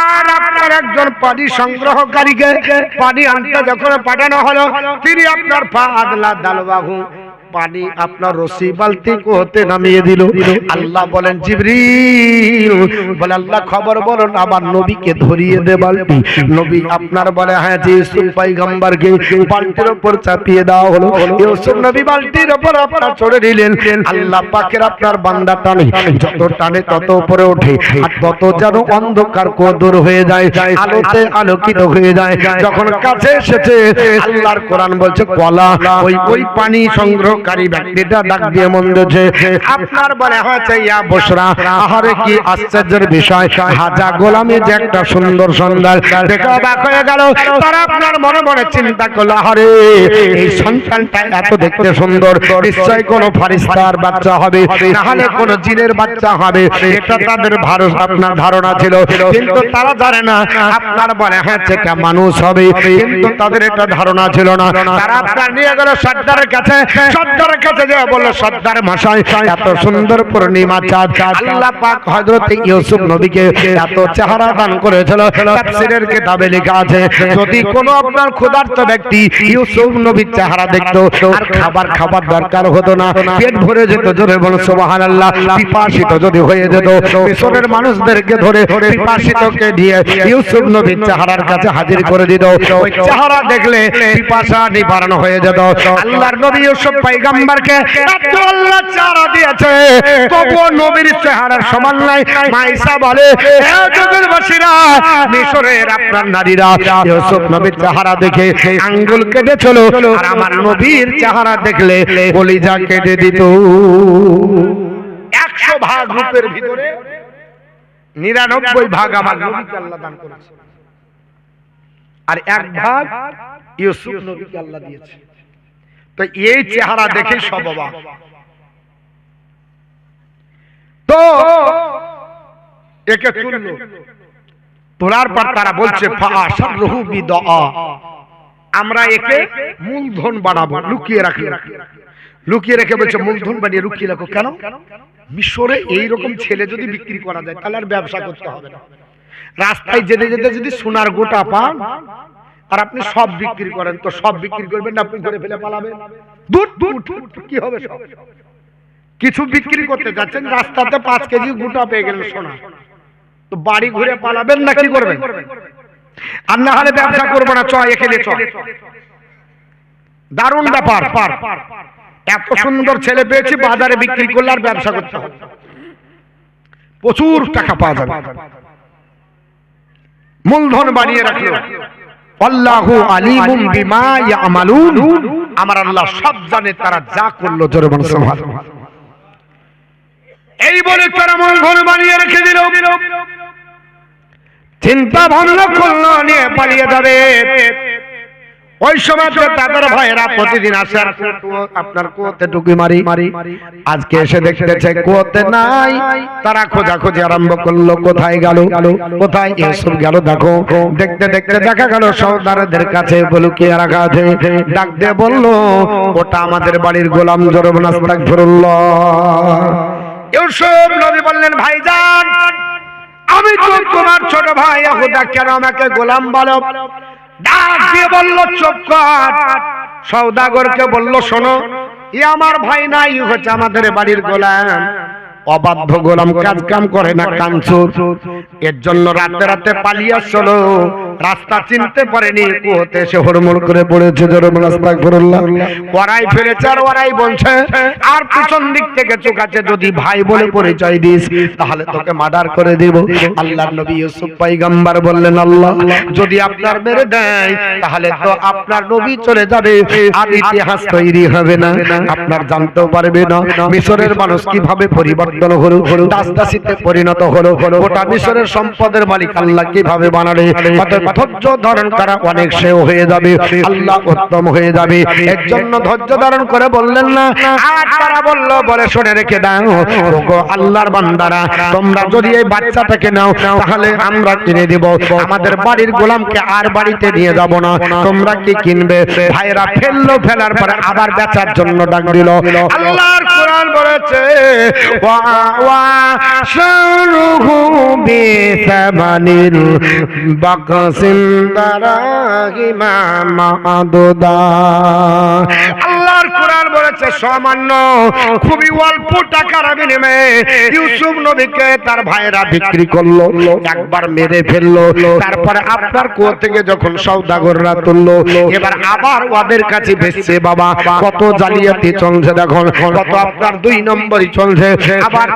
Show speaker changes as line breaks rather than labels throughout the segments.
আর আপনার একজন পানি সংগ্রহকারীকে পানি আনতে যখন পাঠানো হলো, তিনি আপনার পা আদলা দালবাহু পানি আপনার রশি বালতি কোতে নামিয়ে দিল। আল্লাহ বলেন জিবরিল বলে আল্লাহ খবর বলুন আমার নবীকে ধরিয়ে দে বালতি। নবী আপনার বলে হ্যাঁ জি, ইউসুফ পয়গম্বরকে বালতির উপর চাপিয়ে দেওয়া হলো। ইউসুফ নবী বালতির উপর আপনার চড়ে দিলেন। আল্লাহ পাকের আপনার বান্দা টানে, যত টানে তত উপরে ওঠে, আর তত যেন অন্ধকার দূর হয়ে যায়, আলোতে আলোকিত হয়ে যায়। যখন কাছে এসেছে আল্লাহর কোরআন বলছে কলা ওই পানি সংগ্রহ কারী ব্যক্তিটা ডাক দিয়ে মন্দেছে আপনার বলে হয়েছে ইয়া বশরা, আহারে কি আশ্চর্যের বিষয়, হাজা গোলামে যে একটা সুন্দর সন্তান দেখে অবাক হয়ে গেল। তারা আপনার মনে মনে চিন্তা করলো আহারে এই সন্তানটা এত দেখতে সুন্দর, নিশ্চয়ই কোনো ফারিস্তার বাচ্চা হবে, না হলে কোনো জিনের বাচ্চা হবে, এটা তাদের আপনার ধারণা ছিল। কিন্তু তারা জানে না আপনার বলে হ্যাঁ এটা মানুষ হবে, কিন্তু তাদের এটা ধারণা ছিল না। তারা আপনার নিয়ে গেল সর্দারের কাছে, সর্দারের কাছে যে বলল সর্দার মশাই এত সুন্দর পূর্ণিমা চাঁদ আল্লাহ পাক হযরত ইউসুফ নবীকে এত চেহারা দান করেছিল। তাফসীরের কিতাবে লেখা আছে যদি কোনো আপনার ক্ষুধার্ত ব্যক্তি ইউসুফ নবীর চেহারা দেখতো আর খাবার দরকার হতো না, পেট ভরে যেত, জোরে বল সুবহানাল্লাহ। পিপাসিত যদি হয়ে যেত, মিশরের মানুষদেরকে ধরে পিপাসিতকে দিয়ে ইউসুফ নবীর চেহারার কাছে হাজির করে দিত। ওই চেহারা দেখলে পিপাসা নিবারণ হয়ে যেত। আল্লাহর নবী ইউসুফ পয়গম্বরকে এত আল্লাহ চেহারা দিয়েছে, তবুও নবীর চেহারার সমান নাই। মাইসা বলে হে যুগবাসীরা, মিশরের আপনার নারীরা ইউসুফ নবীর চেহারা দেখে আঙ্গুল কেটে চলো, আর আমার নবীর চেহারা দেখলে কলিজা কেটে দিত। 100 ভাগ রূপের ভিতরে 99 ভাগ আমার নবীকে আল্লাহ দান করেছে, আর 1 ভাগ ইউসুফ নবীকে আল্লাহ দিয়েছে। তো এই চেহারা দেখে সব অবাক। তো একে তুললো, তোলার পর তারা বলছে ফাআশারহু বিদআ, আমরা একে মূলধন বানাবো, লুকিয়ে রাখি। লুকিয়ে রেখে বলছে মূলধন বানিয়ে লুকিয়ে রাখো। কেন? মিশরে এইরকম ছেলে যদি বিক্রি করা যায় তাহলে আর ব্যবসা করতে হবে না। রাস্তায় যেতে যেতে যদি সোনার গোটা পান আর আপনি সব বিক্রি করেন, তো সব বিক্রি করবেন না, আপনি ঘরে ফেলে পালাবেন। দূর কি হবে? সব কিছু বিক্রি করতে যাচ্ছেন, রাস্তাতে 5 কেজি গোটা পেয়ে গেলেন সোনা, তো বাড়ি ঘুরে পালাবেন না কি করবেন? আর না হলে ব্যবসা করবো না, চয় এখানে চয়। দারুণ ব্যাপার। এত সুন্দর ছেলে পেয়েছি, বাজারে বিক্রি করলে আর ব্যবসা করতে হবে, প্রচুর টাকা পাওয়া যাবে। মূলধন বানিয়ে রাখলো। আল্লাহু আলিমুম বিমা ইয়ামালুন, আমার আল্লাহ সব জানে তারা যা করলো। জোরে বলুন সুবহানাল্লাহ। এই বলে তারা মূলধন বানিয়ে রেখে দিল। চিন্তা ভাবনা করলো নিয়ে পালিয়ে যাবে। ওই সময় তাদের ভাইয়েরা প্রতিদিন আসে আর আপনার কুয়োতে টুকি মারি। আজকে এসে দেখতেছে কুয়োতে নাই। তারা খোঁজাখুঁজি আরম্ভ করলো, কোথায় গেল, কোথায় ইউসুফ গেল। দেখো দেখতে দেখতে দেখা গেল সর্দারদের কাছে লুকিয়ে রাখা আছে। ডাক দিয়ে বলল ওটা আমাদের বাড়ির গোলাম। জোরে বলুন আস্তাগফিরুল্লাহ। ইউসুফ নবী বললেন ভাইজান, আমি তো তোমার ছোট ভাই, এখন কেন আমাকে গোলাম বলো? ডাক দিয়ে বলল চুপ কর। সওদাগরকে বলল শোনো, ই আমার ভাই না, ই হচ্ছে আমাদের বাড়ির গোলাম। অবাধ্য গোলাম, কাজ কাম করে না, কানচুর। এর জন্য রাতে রাতে পালিয়ে আসলো, রাস্তা চিনতে পারেনি, কুয়োতে এসে হুড়মুড় করে পড়েছে। জোরে বলুন আস্তাগফিরুল্লাহ। ওরাই ফেলেছে আর ওরাই বলছে, আর পিছন দিক থেকে চোখাচ্ছে যদি ভাই বলে পরিচয় দিস তাহলে তোকে মার্ডার করে দেব। আল্লাহর নবী ইউসুফ পয়গম্বর বললেন আল্লাহ যদি আপনার মেরে দেয় তাহলে তো আপনার নবী চলে যাবে, আর ইতিহাস তৈরি হবে না, আপনার জানতেও পারবে না মিশরের মানুষ কিভাবে পরিবর্তন হলো, দাসদাসীতে পরিণত হলো, গোটা মিশরের সম্পদের মালিক আল্লাহ কিভাবে বানালে। ধৈর্য ধারণ করা অনেক সেও হয়ে যাবে, আল্লাহ উত্তম হয়ে যাবে। এর জন্য ধৈর্য ধারণ করে বললেন না। আর তারা বললো, বলে শুনে রেখে দাও ওগো আল্লাহর বান্দারা, তোমরা যদি এই বাচ্চাটাকে নাও তাহলে আমরা কিনে দিব, আমাদের বাড়ির গোলামকে আর বাড়িতে নিয়ে যাব না, তোমরা কি কিনবে? ভাইরা ফেললো, ফেলার পরে আবার বেচার জন্য ডাক দিল। আল্লাহর কোরআন বলেছে ওয়া শারুহু বিসামানিল বাকসিন দারাহিমা মাদুদা। আল্লাহর কোরআন বলেছে সামান্য খুবই অল্প টাকার বিনিময়ে ইউসুফ নবীকে তার ভাইরা বিক্রি করলো, একবার মেরে ফেললো। তারপরে আপনার কুয়ো থেকে যখন সওদাগররা তুললো, এবার আবার ওদের কাছে বেচছে। বাবা কত জালিয়াতি চলছে দেখুন, কত আপনার 2 নম্বরই চলছে। আবার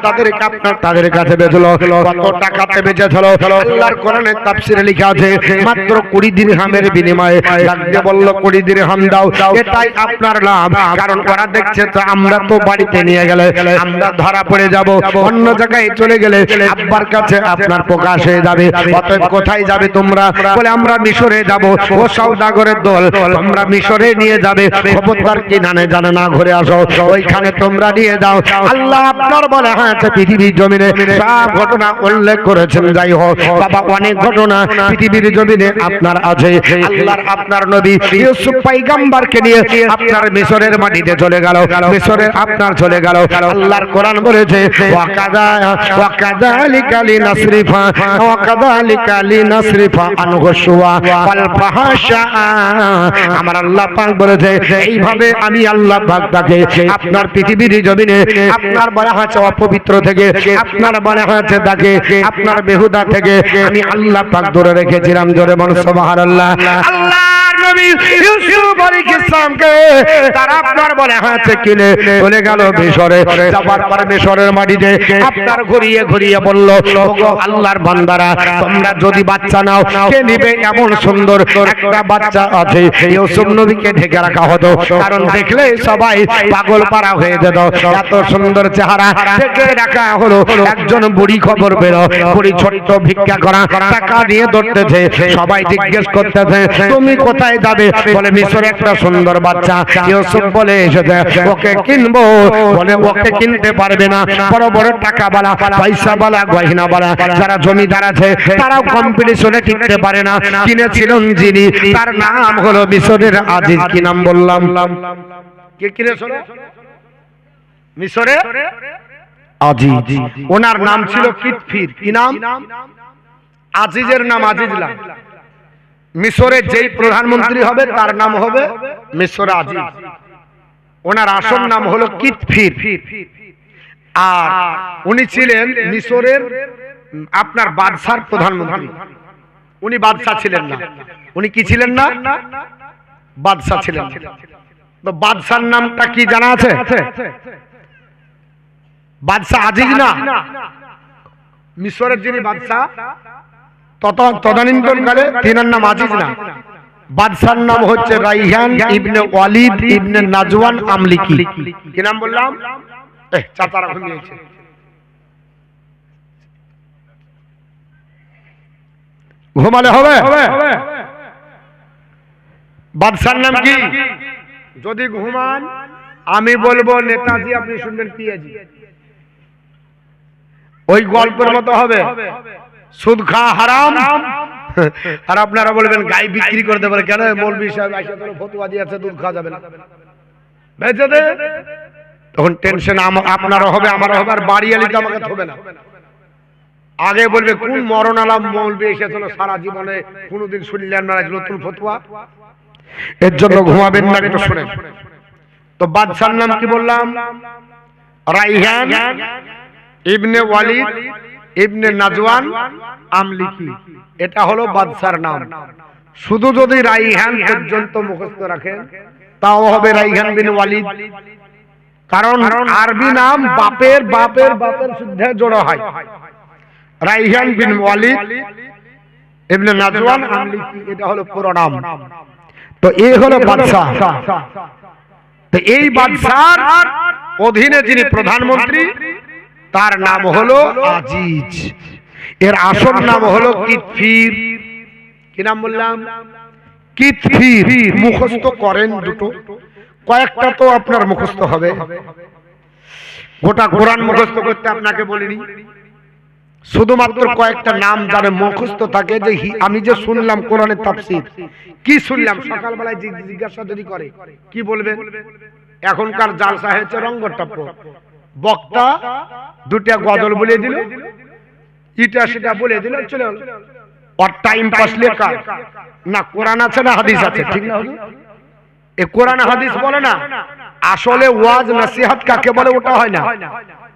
তাদের কাছে বেচলো, কত টাকাতে বেচেছিল। আল্লাহর কোরআনে তাফসিরে লেখা আছে মাত্র 20 দিরহামের বিনিময়ে। লাগতে বলল 20 দিরহাম দাও, এটাই আপনার লাভ। কারণ ওরা দেখছে তো আমরা তো বাড়িতে নিয়ে গেলে আমরা ধরা পড়ে যাব, অন্য জায়গায় চলে গেলে আব্বার কাছে আপনার প্রকাশ হয়ে যাবে। অতএব কোথায় যাবে তোমরা? বলে আমরা মিশরে যাব। ও সওদাগরের দল, তোমরা মিশরে নিয়ে যাবে। খবরদার কি জানে না ঘুরে আসো, ওইখানে তোমরা নিয়ে যাও। আল্লাহ আপনার বলে হয়েছে পৃথিবীর জমিনে সব ঘটনা উল্লেখ করেছেন। যাই হোক বাবা, অনেক ঘটনা পৃথিবীর জমিনে আপনার আছে। আল্লাহর আপনার নবী ইউসুফ পয়গম্বরকে নিয়ে আপনার মিশরের মাটিতে চলে গেল, মিশরের আপনার চলে গেল। আল্লাহর কোরআন বলেছে ওয়াকাযালিকা লিনাসরিফা আনহু সুওয়া ওয়াল ফাহশা। আমার আল্লাহ পাক বলেছে এইভাবে আমি আল্লাহ পাক তাকে আপনার পৃথিবীর জমিনে আপনার বলা হয়েছে অপবিত্র থেকে, আপনার বলা হয়েছে তাকে আপনার বেহুদা থেকে আমি আল্লাহ পাক দূরে রেখেছিলাম। জোরে বলুন সুবহানাল্লাহ। আল্লাহর নবী ইউসুফ আলাইহিস সালামকে তারা আপনার বলা হয়েছে কিনে চলে গেল মিশরে। যাবার পরে মিশরের মাটিতে আপনার ঘুরিয়ে ঘুরিয়ে বলল ওগো আল্লাহর বান্দারা, তোমরা যদি বাচ্চা নাও কে নিবে? এমন সুন্দর একটা বাচ্চা আছে। ইউসুফ নবীকে ঢেকে রাখা হতো, কারণ দেখলে সবাই পাগল পারা হয়ে যেত। এত সুন্দর চেহারা ঢেকে রাখা হলো। একজন বুড়ি খবর পেল, বুড়ি ছোট্ট ভিক্ষা করা টাকা দিয়ে ধরতেছে। সবাই জিজ্ঞেস করতেছে তুমি কোথায় যাবে? বলে মিশরে একটা সুন্দর বাচ্চা। ইউসুফ বলে এসেছে, ওকে কিনবো। বলে ওকে কিনতে পারবে না, বড় বড় টাকা বালা পয়সা বালা গয়না বালা যারা জমিদার আছে তারাও কম্পিটিশনে টিকতে পারে না। কিনেছিলেন যিনি, তার নাম হলো মিশরের আজিজ। কি নাম বললাম? কে কিনেছিল? মিশরে আজিজ। ওনার নাম ছিল কিতফির। কি নাম? আজিজের নাম আজিজ না। মিশরের যেই প্রধানমন্ত্রী হবে তার নাম হবে মিশর আজিজ। ওনার আসল নাম হলো কিতফির। আর উনি ছিলেন মিশরের আপনার বাদশার প্রধানমন্ত্রী। উনি বাদশা ছিলেন না। উনি কি ছিলেন না? বাদশা ছিলেন। তো বাদশার নামটা কি জানা আছে? বাদশা আজিজ না, মিশরের যিনি বাদশা তদানীন্তনকালে তিনার নাম আজিজ না। বাদশার নাম হচ্ছে রাইহান ইবনে ওয়ালিদ ইবনে নাজওয়ান আমলিকি। কি নাম বললাম? চাচারা ঘুমিয়েছে। ঘুমালে হবে? বাদশার নাম কি? যদি ঘুমান আমি বলবো নেতাজি, আপনি শুনবেন পিয়াজি। ওই গল্পের মতো হবে, সুদ খাওয়া হারাম। আর আপনারা বলবেন গাই বিক্রি করতে পারে কেন? মৌলভী সাহেব ফতোয়া দিয়েছে দুধ খাওয়া যাবে না, বেঁচে দে। তখন টেনশন আপনারও হবে আমারও হবে, আর বাড়ি আলিতে আমাকে হবে না। আগে বলবে কোন মরণ আলাম মৌলভী এসেছিল, সারা জীবনে কোনোদিন শুনলেন না নতুন ফতোয়া। এর জন্য ঘুমাবেন না, একটু শুনেন। তো বাদশার নাম কি বললাম? রাইহান ইবনে ওয়ালিদ ইবনে নাজওয়ান আমলিকি। এটা হলো বাদশার নাম। শুধু যদি রাইহান পর্যন্ত মুখস্থ রাখেন তাও হবে রাইহান বিন ওয়ালিদ। কারণ আরবি নাম বাপের বাপের বাপের সাথে জোড়া হয়। রাইহান বিন ওয়ালিদ ইবনে নাজওয়ান আমলিকি, এটা হলো পুরো নাম। তো এই হলো বাদশা। তো এই বাদশার অধীনে যিনি প্রধানমন্ত্রী তার নাম হলো আজিজ। এর আসল নাম হলো কিতফির। কি নাম বললাম? কিতফির। মুখস্থ করেন দুটো, কয়েকটা তো আপনার মুখস্থ হবে। গোটা কোরআন মুখস্থ করতে আপনাকে বলিনি, শুধুমাত্র কয়েকটা নাম যারা মুখস্থ থাকে। যে আমি যে শুনলাম কোরআনের তাফসীর, কি শুনলাম সকালবেলায় জিজ্ঞাসা যদি করে কি বলবেন? এখনকার জালসা হয়েছে রঙ্গটপ্প, বক্তা দুটা গজল বলে দিল, এটা সেটা বলে দিল, চলে গেল। আর টাইম পাস লেখা না, কোরআন আছে না হাদিস আছে, ঠিক না? এ কোরআন হাদিস বলে না, আসলে ওয়াজ নসিহত কাকে বলে ওটা হয় না।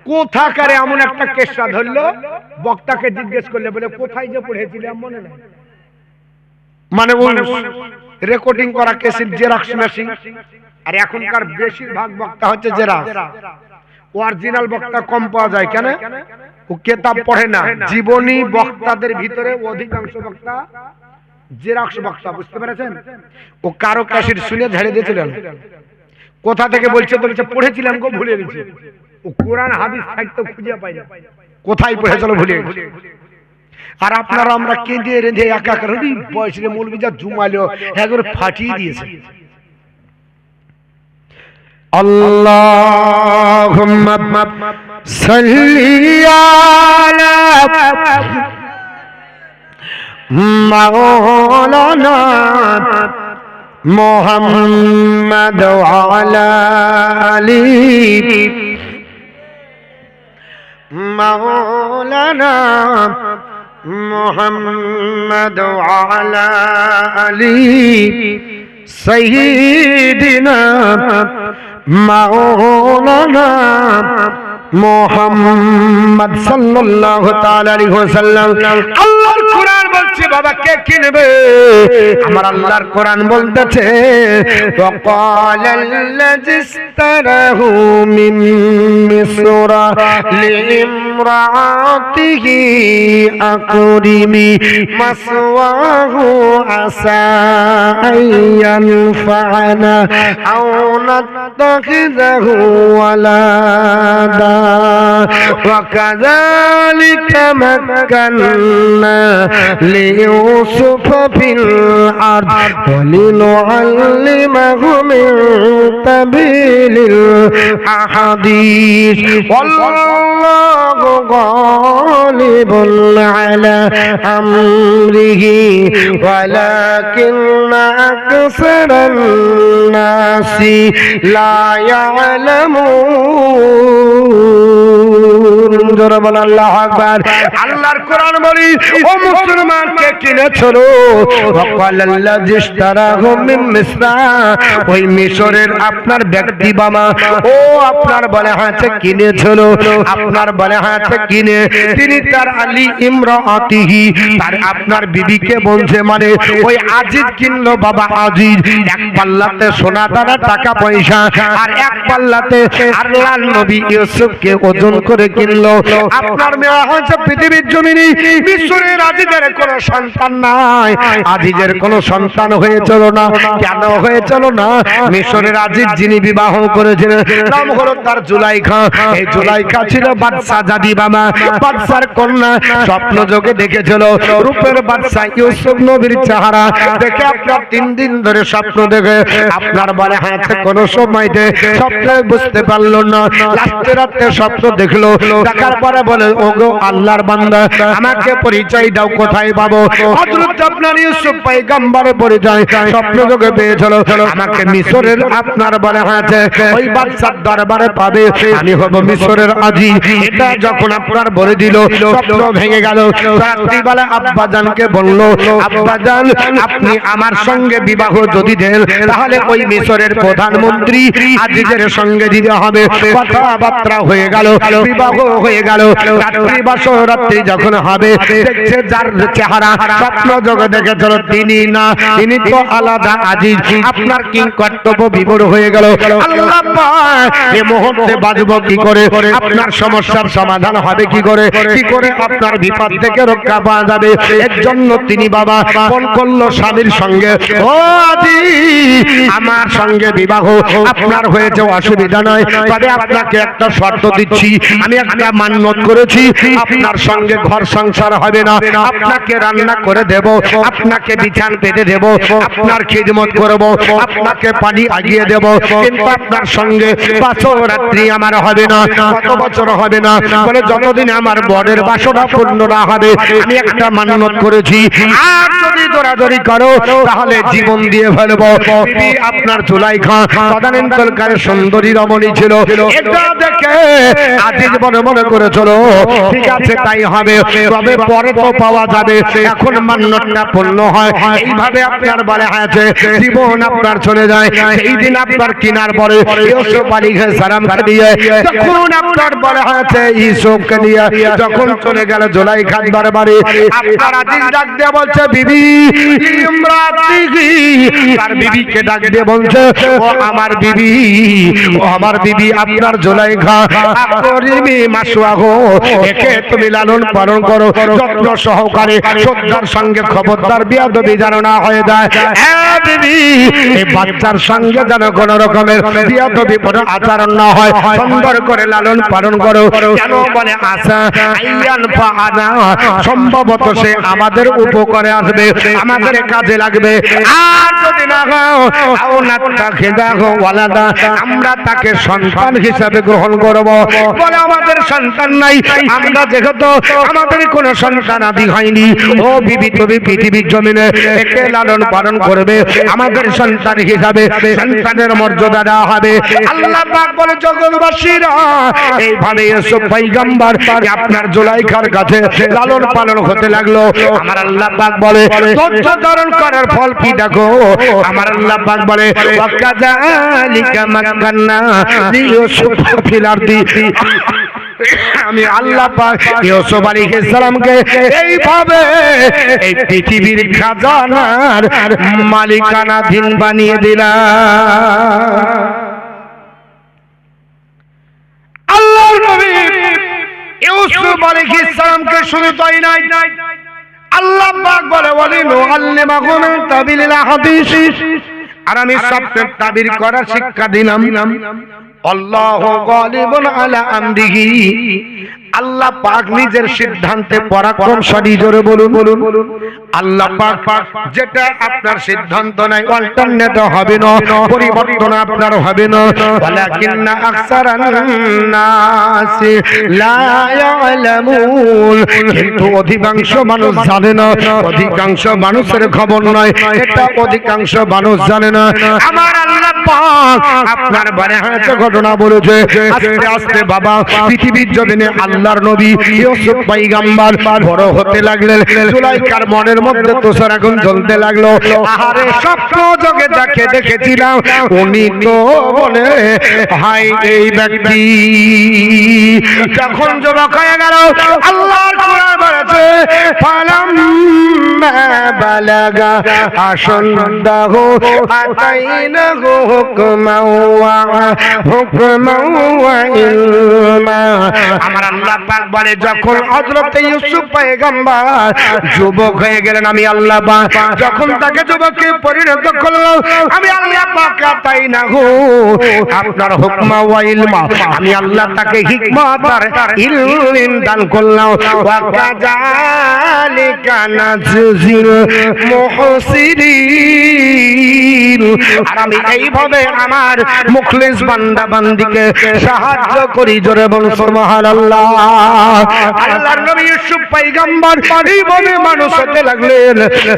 কোথাকারে এমন একটা কেসা ধরলো, বক্তাকে জিজ্ঞেস করলে বলে কোথায় যে পড়েছিলাম মনে নাই, মানে রেকর্ডিং করা কেসের জেরক্স মেশিন। আর এখনকার বেশিরভাগ বক্তা হচ্ছে জেরক্স, অরিজিনাল বক্তা কম পাওয়া যায়। কেন? ও কিতাব পড়ে না। জীবনী বক্তাদের ভিতরে অধিকাংশ বক্তা জেরক্স বক্তা, বুঝতে পেরেছেন? ও কারো ক্যাসেট শুনে ঝেড়ে দিয়েছিলেন, কোথা থেকে বলছে বলছে পড়েছিলাম গো ভুলে গেছি। ও কোরআন হাদিস থাকতে খুঁজে পাই না, কোথায় পড়েছিল ভুলে গেছি। আর আপনারা আমরা কেঁদে রেঁধে একা করে বয়সে মৌলবি যা জুমালো একবার ফাটিয়ে দিয়েছে। আল্লাহুম্মা সাল্লি আলা মাওলানা মুহাম্মাদ ওয়া আলা আলি মাওলানা মুহাম্মাদ ওয়া আলা আলি সাইয়্যিদিনা মাওলানা মুহাম্মদ সাল্লাল্লাহু তাআলা আলাইহি ওয়াসাল্লাম। আল্লাহর কোরআন বলছে বাবা কে কিনবে? আমার আল্লাহর কোরআন বলতেছে ওয়াকালাল্লাযী ইসতারাহু মিন মিসরা লিইমরাতিহি আকরিমি মাসওয়াহু আসা আইয়ানফা'না আও নাত্তাখিযাহু ওয়ালাদা وكذلك مكنا ليوسف في الأرض ولنعلمه من تأويل الأحاديث والله غالب على أمره ولكن أكثر الناس لا يعلمون। আল্লাহু আকবার। আল্লাহর কোরআন বলি ও মুসলমান কে কিনেছিল? ওয়াকালাল্লাযী ইশতারাহু মিন মিসরা, ওই মিশরের আপনার ব্যক্তি বাবা ও আপনার বলে হাতে কিনেছিল, আপনার বলে হাতে কিনে তিনি তার আলী ইমরাতিহি তার আপনার বিবিকে বলছে, মানে ওই আজিজ কিনলো বাবা আজিজ। এক পাল্লাতে সোনা দানা টাকা পয়সা আর এক পাল্লাতে আল্লাহর নবী ইউসুফকে ওজন করে কিনলো। আপনার মেয়ে হচ্ছে পৃথিবীর জমিনে মিশরের আজিজের কোনো সন্তান নাই, আজিজের কোনো সন্তান হয়েছিল না। কেন হয়েছিল না? মিশরের আজিজ যিনি বিবাহ করেছিলেন নাম হলো তার জুলাইখা। এই জুলাইখা ছিল বাদশা জাদি বাবা, বাদশার কন্যা। স্বপ্ন যোগে দেখেছিল রূপের বাদশা ইউসুফ নবীর চেহারা দেখে আপনার 3 দিন ধরে স্বপ্ন দেখে আপনার বলে হাতে কোনো সময়তে স্বপ্নে বুঝতে পারলো না। লাস্টে রাতে স্বপ্ন দেখলো, দেখার পরে বলে ওগো আল্লাহর বান্দা আমাকে পরিচয় দাও, কোথায় পাবো? হযরত আপনার ইউসুফ পয়গম্বরের পরিচয় স্বপ্ন যোগে পেয়েছিল। আমাকে মিশরের আপনার বলে হাতে ওই বাদশার দরবারে পাবে, আমি হব মিশরের আজিজ। এটা যখন আপনার বলে দিল স্বপ্ন ভেঙে গেল। রাত্রিবেলা আব্বাজানকে বলল, আব্বাজান আপনি আমার সঙ্গে বিবাহ যদি দেন তাহলে ওই মিশরের প্রধানমন্ত্রী আজিজের সঙ্গে দিতে হবে। কথাবার্তা হয়ে গেল, বিবাহ হয়ে গেল। রাত্রি বাসর রাত্রি যখন হবে দেখছে যার চেহারা স্বপ্ন যোগে দেখেছিল তিনি না, তিনি তো আলাদা আজিজ। আপনার কি কর্তব্য বিবর হয়ে গেল। আল্লাহ পাক এই মুহূর্তে বাঁচব কি করে? আপনার সমস্যার সমাধান হবে কি করে? কি করে আপনার বিপদ থেকে রক্ষা পাওয়া যাবে? এর জন্য তিনি বাবা ফোন করলো স্বামীর সঙ্গে, ও আজিজ আমার সঙ্গে বিবাহ আপনার হয়েছে অসুবিধা নয়, তবে আপনাকে একটা শর্ত দিচ্ছি, আমি একটা মান্যত করেছি আপনার সঙ্গে ঘর সংসার হবে না, আপনাকে রান্না করে দেব, আপনাকে বিছান পেতে দেব, আপনার খিদমত করব, আপনাকে পানি আগিয়ে দেব, কিন্তু আপনার সঙ্গে বছর রাত্রি আমার হবে না। কত বছর হবে না? বলে যতদিন আমার বরের বাসনা পূর্ণ না হবে আমি একটা মান্যত করেছি, আর যদি দৌড়াদৌড়ি করো তাহলে জীবন দিয়ে ফেলবো। বিবি আপনার জুলাইখা তদানীন্তনকালে সুন্দরী রমণী ছিল, এটা দেখে আজিজ মনে করে চলো ঠিক আছে তাই হবে, তবে পরে তো পাওয়া যাবে, এখন মান্যতটা পূর্ণ হয়। এইভাবে আপনার বলে আছে জীবন আপনার চলে যায়। এই দিন আপনার কিনার পরে ইউসুফ আলাইহিস সালামকে দিয়ে তখন আপনার বলে আছে ইউসুফকে দিয়ে যখন চলে গেল জুলাইখার দরবারে, আপনার আজিজ ডাক দিয়ে বলছে বিবি ইমরাতি, তার বিবিকে ডাক দিয়ে বলছে ও আমার বিবি, ও আমার বিবি আপনার জুলাইখা আকরিমি মাসওয়াহু, একে তুমি লালন পালন করো যত্ন সহকারে, শ্রদ্ধার সঙ্গে, খবরদার বিয়াদবি যেন না হয়ে যায়। হ্যাঁ বিবি, এই বাচ্চার সঙ্গে যেন কোন রকমের বিয়াদবি আচরণ না হয়, সুন্দর করে লালন পালন করো। কেন বলে আশা আইয়ান ফাআনা, সম্ভবত সে আমাদের উপকারে আসবে, আমাদের কাজে লাগবে। আর যদি না হও আওনাতা খেদাহু ওয়ালাদা, আমরা তাকে সন্তান হিসেবে গ্রহণ করব। বলে আমাদের সন্তান নাই, আমরা যেহেতু আমাদের কোনো সন্তান আদি হয়নি, ও বিবি তুমি পৃথিবীর জমিনে একে লালন পালন করবে, আমাদের সন্তান হিসাবে সন্তানের মর্যাদা দেওয়া হবে। আল্লাহ পাক বলে জগৎবাসীরা এইভাবে ইউসুফ পয়গম্বর আপনার জুলাইখার কাছে লালন পালন হতে লাগলো। আমার আল্লাহ পাক বলে ধৈর্য ধারণ করার ফল কি দেখো, আমার আল্লাহ পাক বলে ওয়াকাযালিকা মাক্কান্না লিইউসুফ ফিল আরদি, আমি আল্লাহ পাক ইউসুফ আলাইহিস সালামকে এইভাবে এই পৃথিবীর খাজানার মালিকানাধীন বানিয়ে দিলাম। আল্লাহর নবী ইউসুফ আলাইহিস সালামকে শুধু তাই নাই, আল্লাহ পাক বলে ওয়ালিনু আল্লিমাহু মিন তাবিলিল হাদিস, আর আমি সবকে তাবির করার শিক্ষা দিলাম। আল্লাহু গালিবুন আলা আমরিহি, আল্লাহ পাক নিজের সিদ্ধান্তে পরাক্রমশালী, জোরে বলুন বলুন। আল্লাহ পাক যেটা আপনার সিদ্ধান্ত নাই অল্টারনেট হবে না, পরিবর্তন আপনার হবে না। ওয়ালাকিন্না আকসারান নাসি লা ইয়ালামুন, কিন্তু অধিকাংশ মানুষ জানে না, অধিকাংশ মানুষের খবর নয়, এটা অধিকাংশ মানুষ জানে না। আমার আল্লাহ পাক আপনার বারে হাতে ঘটনা বলেছে, আস্তে আস্তে বাবা পৃথিবীর জমিনে আল্লাহর নবী ইউসুফ পয়গম্বর বড় হতে লাগলেন। জুলাইখার মনের মধ্যে তোষার আগুন জ্বলতে লাগলো। আহারে স্বপ্ন জগে যাকে দেখেছিলাম উনি তো বলে হাই এই ব্যক্তি যখন যুবক হয়ে গেল, আল্লাহর কোরআন বলেছে ফালাম্মা বালাগা আশদ্দাহু আতাইনাহু হুকমান ওয়া ইলমা। আমার আল্লাহ পাক বলে যখন হযরত ইউসুফ পয়গম্বর যুবক হয়ে গেলেন, আমি আল্লাহ পাক যখন তাকে যুবকে পরিণত করলাম, আমি আল্লাহ পাক আতাইনাহু আপনার হুকমা ওয়া ইলমা, আমি আল্লাহ তাকে হিকমত আর ইলম দান করলাম। ওয়া কাযালিকা নাজিল মুহসিনিন, আর আমি এইভাবে আমার মুখলিস বান্দা বান্দিকে সাহায্য করি, জোরে বলুন সুবহানাল্লাহ। আল্লাহর নবী ইউসুফ পয়গম্বর এইভাবে মানুষ হতে লাগলেন।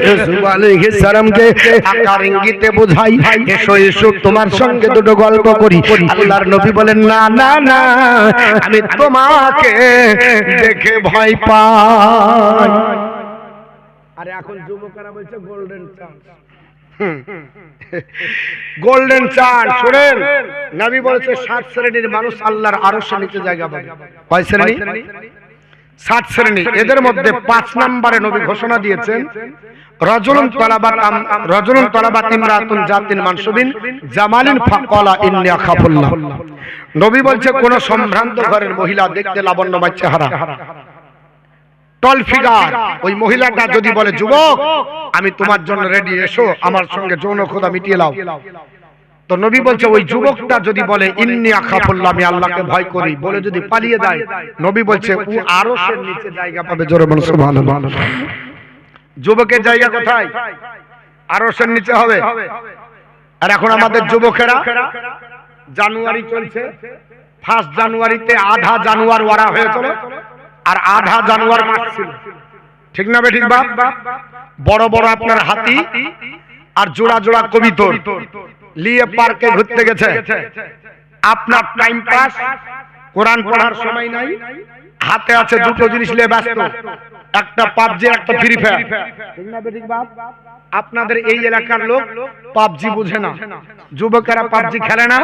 ইউসুফ আলাইহিস সালামকে আকার ইঙ্গিতে বোঝাই, এসো ইউসুফ তোমার সঙ্গে দুটো গল্প করি। আল্লাহর নবী বলেন না না না, আমি তোমাকে দেখে ভয় পাই। আরে এখন যুবকেরা বলছে গোল্ডেন চান্স, গোল্ডেন চান্স। শুনেন, নবী বলেছে 7 শ্রেণীর মানুষ আল্লাহর আরশের নিচে জায়গা পাবে। কয় শ্রেণী? 7 শ্রেণী। এদের মধ্যে 5 নম্বরে নবী ঘোষণা দিয়েছেন রাজুলুন তালাবাত ইমরাতুন জাতিন মানসুবিন জামালিন ফাকালা ইন্নী আখাফুল্লাহ। নবী বলছে কোন সম্ভ্রান্ত ঘরের মহিলা দেখতে লাবণ্যময় চেহারা, টল ফিগার, ওই মহিলাটা যদি বলে যুবক আমি তোমার জন্য রেডি, এসো আমার সঙ্গে যৌন খোদা মিটিয়ে লাও, তো নবী বলছে ওই যুবকটা যদি বলে ইন্নী আখাফুল্লাহ, আমি আল্লাহকে ভয় করি, বলে যদি পালিয়ে যায়, নবী বলছে ও আরশের নিচে জায়গা পাবে। জোরে বলুন সুবহানাল্লাহ। যুবকের জায়গা কোথায়? আরশের নিচে হবে। আর এখন আমাদের যুবকেরা, জানুয়ারি চলছে, 1 জানুয়ারিতে আধা জানুয়ার ওয়ারা হয়েছিল আর আধা জানুয়ার মাস ছিল, ঠিক না বেঠিক বাপ? বড় বড় আপনার হাতি আর জোড়া জোড়া কবিতর নিয়ে পার্কে ঘুরতে গেছে। আপনার টাইম পাস, কোরআন পড়ার সময় নাই, হাতে আছে দুটো জিনিস নিয়ে ব্যস্ত, একটা পাবজি একটা ফ্রি ফায়ার, ঠিক না বেঠিক বাপ? আপনাদের এই এলাকার লোক পাবজি বুঝে না, যুবকেরা পাবজি খেলে না,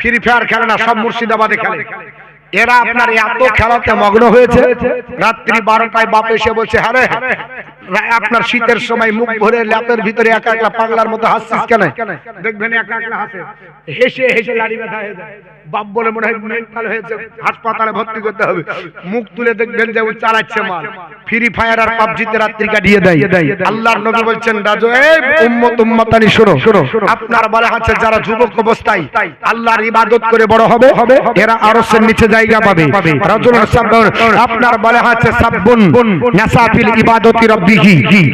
ফ্রি ফায়ার খেলে না, সব মুর্শিদাবাদে খেলে। এরা আপনার এত খেলাতে মগ্ন হয়েছে, রাত্রি 12টায় বাপ এসে বলছে হ্যাঁ আপনার শীতের সময় মুখ ভরে ল্যাপের ভিতরে একা একলা পাগলার মতো হাসছিস কেন? দেখবেন একা একলা হাসে, হেসে হেসে লাড়ি ব্যথা হয়ে যায়। বাপ বলে মনে হয় মেন্টাল হয়েছে, হাসপাতালে ভর্তি করতে হবে। মুখ তুলে দেখবেন যে ও চালাচ্ছে মাল, ফ্রি ফায়ার আর পাবজিতে রাত্রি কাটিয়ে দেয়। আল্লাহর নবী বলছেন রাজু এই উম্মত উম্মতানি শোনো, আপনার বলা আছে যারা যুবক অবস্থায় আল্লাহর ইবাদত করে বড় হবে এরা আরশের নিচে জায়গা পাবে। রাজুলুন সাব্বুন, আপনার বলা আছে সাব্বুন নাসাফিল ইবাদতি রাব্বিহি,